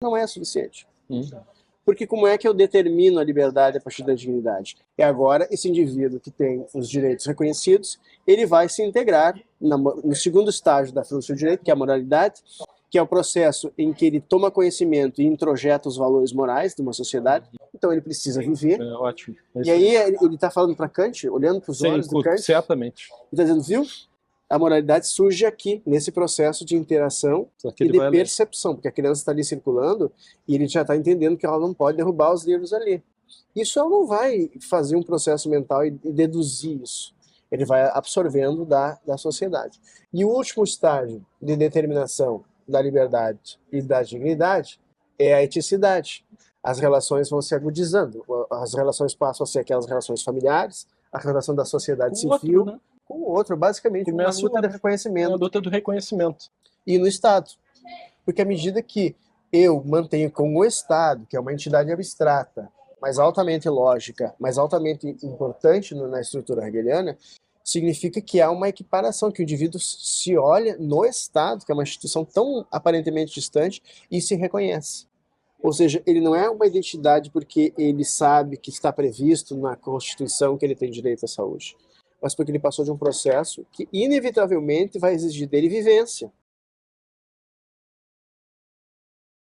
não é suficiente. Hum. Porque como é que eu determino a liberdade a partir da dignidade? É agora esse indivíduo que tem os direitos reconhecidos, ele vai se integrar no segundo estágio da filosofia do direito, que é a moralidade, que é o processo em que ele toma conhecimento e introjeta os valores morais de uma sociedade. Então ele precisa viver. É ótimo. E aí ele está falando para Kant, olhando para os olhos do Kant, certamente. e está dizendo, viu? A moralidade surge aqui, nesse processo de interação e de percepção, porque a criança está ali circulando e ele já está entendendo que ela não pode derrubar os livros ali. Isso ela não vai fazer um processo mental e deduzir isso. Ele vai absorvendo da sociedade. E o último estágio de determinação da liberdade e da dignidade é a eticidade. As relações vão se agudizando. As relações passam a ser aquelas relações familiares, a relação da sociedade civil, né? Com o outro, basicamente, uma luta de reconhecimento. Uma luta do reconhecimento. E no Estado. Porque à medida que eu mantenho com o Estado, que é uma entidade abstrata, mas altamente lógica, mas altamente importante na estrutura hegeliana, significa que há uma equiparação, que o indivíduo se olha no Estado, que é uma instituição tão aparentemente distante, e se reconhece. Ou seja, ele não é uma identidade porque ele sabe que está previsto na Constituição que ele tem direito à saúde, mas porque ele passou de um processo que inevitavelmente vai exigir dele vivência.